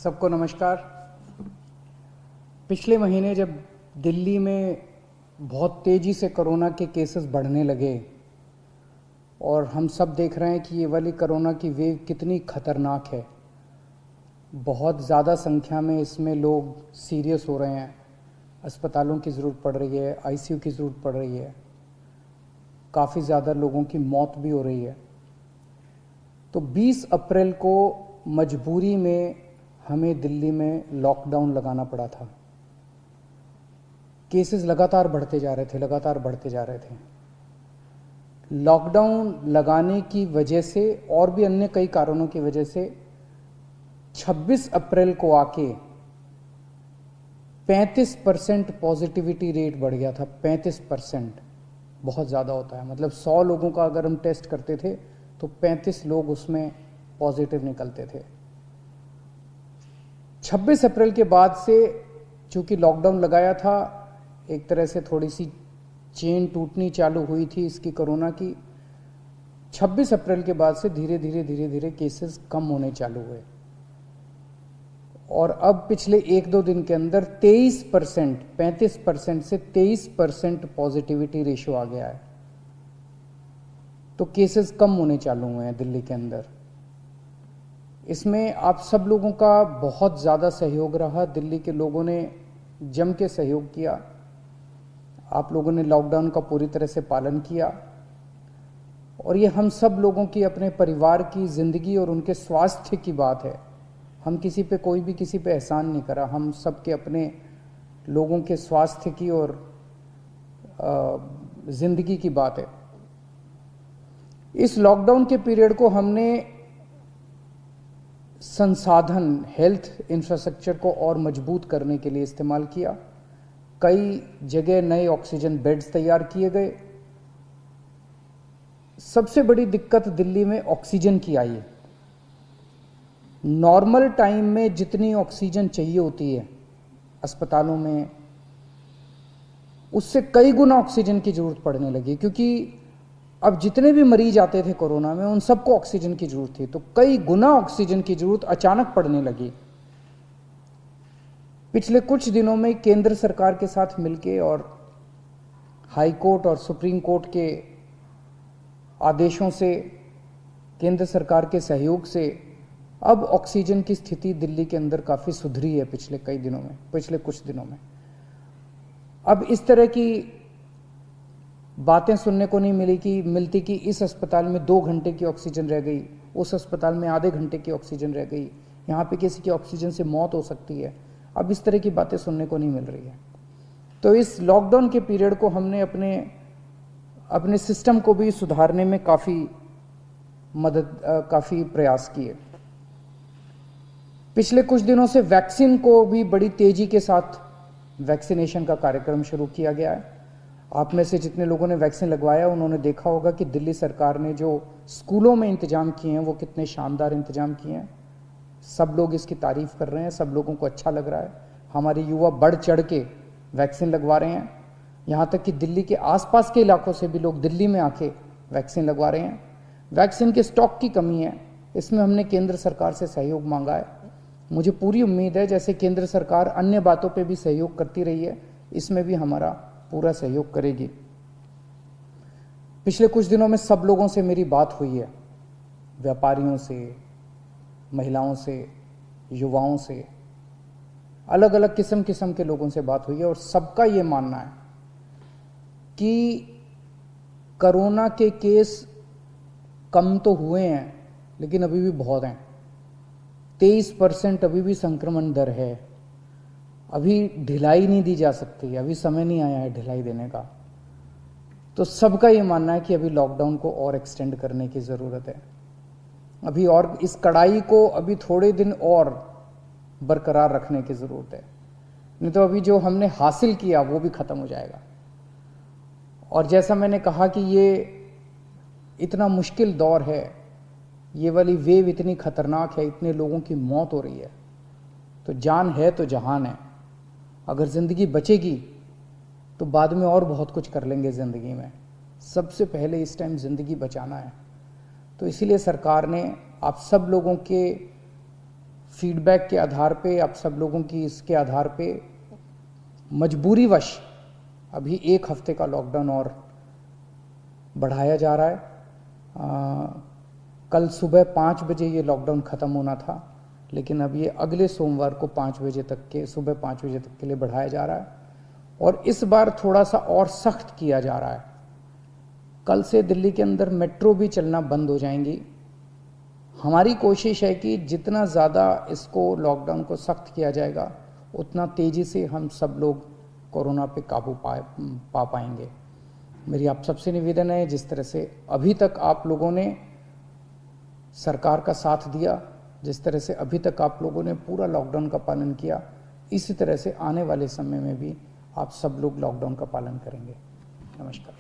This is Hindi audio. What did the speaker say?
सबको नमस्कार। पिछले महीने जब दिल्ली में बहुत तेज़ी से कोरोना के केसेस बढ़ने लगे और हम सब देख रहे हैं कि ये वाली कोरोना की वेव कितनी ख़तरनाक है, बहुत ज़्यादा संख्या में इसमें लोग सीरियस हो रहे हैं, अस्पतालों की ज़रूरत पड़ रही है, आईसीयू की ज़रूरत पड़ रही है, काफ़ी ज़्यादा लोगों की मौत भी हो रही है। तो 20 अप्रैल को मजबूरी में हमें दिल्ली में लॉकडाउन लगाना पड़ा था। केसेस लगातार बढ़ते जा रहे थे। लॉकडाउन लगाने की वजह से और भी अन्य कई कारणों की वजह से 26 अप्रैल को आके 35% पॉजिटिविटी रेट बढ़ गया था। 35% बहुत ज़्यादा होता है, मतलब 100 लोगों का अगर हम टेस्ट करते थे तो 35 लोग उसमें पॉजिटिव निकलते थे। 26 अप्रैल के बाद से चूंकि लॉकडाउन लगाया था, एक तरह से थोड़ी सी चेन टूटनी चालू हुई थी इसकी कोरोना की। 26 अप्रैल के बाद से धीरे धीरे केसेस कम होने चालू हुए और अब पिछले 1-2 दिन के अंदर 23%, 35% से 23% पॉजिटिविटी रेशियो आ गया है। तो केसेस कम होने चालू हुए हैं दिल्ली के अंदर। इसमें आप सब लोगों का बहुत ज़्यादा सहयोग रहा। दिल्ली के लोगों ने जम के सहयोग किया। आप लोगों ने लॉकडाउन का पूरी तरह से पालन किया और ये हम सब लोगों की, अपने परिवार की ज़िंदगी और उनके स्वास्थ्य की बात है। हम किसी पे, कोई भी किसी पे एहसान नहीं करा, हम सब के अपने लोगों के स्वास्थ्य की और ज़िंदगी की बात है। इस लॉकडाउन के पीरियड को हमने संसाधन, हेल्थ इंफ्रास्ट्रक्चर को और मजबूत करने के लिए इस्तेमाल किया। कई जगह नए ऑक्सीजन बेड्स तैयार किए गए। सबसे बड़ी दिक्कत दिल्ली में ऑक्सीजन की आई है। नॉर्मल टाइम में जितनी ऑक्सीजन चाहिए होती है अस्पतालों में, उससे कई गुना ऑक्सीजन की जरूरत पड़ने लगी, क्योंकि अब जितने भी मरीज आते थे कोरोना में उन सबको ऑक्सीजन की जरूरत थी, तो कई गुना ऑक्सीजन की जरूरत अचानक पड़ने लगी। पिछले कुछ दिनों में केंद्र सरकार के साथ मिलके और हाई कोर्ट और सुप्रीम कोर्ट के आदेशों से, केंद्र सरकार के सहयोग से अब ऑक्सीजन की स्थिति दिल्ली के अंदर काफ़ी सुधरी है पिछले कुछ दिनों में। अब इस तरह की बातें सुनने को नहीं मिलती कि इस अस्पताल में 2 घंटे की ऑक्सीजन रह गई, उस अस्पताल में आधे घंटे की ऑक्सीजन रह गई, यहाँ पे किसी की ऑक्सीजन से मौत हो सकती है। अब इस तरह की बातें सुनने को नहीं मिल रही है। तो इस लॉकडाउन के पीरियड को हमने अपने सिस्टम को भी सुधारने में काफ़ी प्रयास किए। पिछले कुछ दिनों से वैक्सीन को भी बड़ी तेज़ी के साथ वैक्सीनेशन का कार्यक्रम शुरू किया गया है। आप में से जितने लोगों ने वैक्सीन लगवाया उन्होंने देखा होगा कि दिल्ली सरकार ने जो स्कूलों में इंतजाम किए हैं वो कितने शानदार इंतजाम किए हैं। सब लोग इसकी तारीफ कर रहे हैं, सब लोगों को अच्छा लग रहा है। हमारे युवा बढ़ चढ़ के वैक्सीन लगवा रहे हैं, यहाँ तक कि दिल्ली के आसपास के इलाकों से भी लोग दिल्ली में आके वैक्सीन लगवा रहे हैं। वैक्सीन के स्टॉक की कमी है, इसमें हमने केंद्र सरकार से सहयोग मांगा है। मुझे पूरी उम्मीद है जैसे केंद्र सरकार अन्य बातों पे भी सहयोग करती रही है, इसमें भी हमारा पूरा सहयोग करेगी। पिछले कुछ दिनों में सब लोगों से मेरी बात हुई है, व्यापारियों से, महिलाओं से, युवाओं से, अलग अलग किस्म के लोगों से बात हुई है और सबका ये मानना है कि कोरोना के केस कम तो हुए हैं लेकिन अभी भी बहुत हैं। 23% अभी भी संक्रमण दर है। अभी ढिलाई नहीं दी जा सकती, अभी समय नहीं आया है ढिलाई देने का। तो सबका ये मानना है कि अभी लॉकडाउन को और एक्सटेंड करने की ज़रूरत है। अभी और इस कड़ाई को अभी थोड़े दिन और बरकरार रखने की ज़रूरत है, नहीं तो अभी जो हमने हासिल किया वो भी ख़त्म हो जाएगा। और जैसा मैंने कहा कि ये इतना मुश्किल दौर है, ये वाली वेव इतनी ख़तरनाक है, इतने लोगों की मौत हो रही है, तो जान है तो जहान है। अगर ज़िंदगी बचेगी तो बाद में और बहुत कुछ कर लेंगे ज़िंदगी में। सबसे पहले इस टाइम ज़िंदगी बचाना है। तो इसीलिए सरकार ने आप सब लोगों के फीडबैक के आधार पे, आप सब लोगों की इसके आधार पे मजबूरीवश अभी 1 हफ्ते का लॉकडाउन और बढ़ाया जा रहा है। कल सुबह 5 बजे ये लॉकडाउन ख़त्म होना था, लेकिन अब ये अगले सोमवार को 5 बजे तक के, सुबह 5 बजे तक के लिए बढ़ाया जा रहा है और इस बार थोड़ा सा और सख्त किया जा रहा है। कल से दिल्ली के अंदर मेट्रो भी चलना बंद हो जाएंगी। हमारी कोशिश है कि जितना ज़्यादा इसको लॉकडाउन को सख्त किया जाएगा उतना तेज़ी से हम सब लोग कोरोना पे काबू पा पाएंगे। मेरी आप सबसे निवेदन है, जिस तरह से अभी तक आप लोगों ने सरकार का साथ दिया, जिस तरह से अभी तक आप लोगों ने पूरा लॉकडाउन का पालन किया, इसी तरह से आने वाले समय में भी आप सब लोग लॉकडाउन का पालन करेंगे। नमस्कार।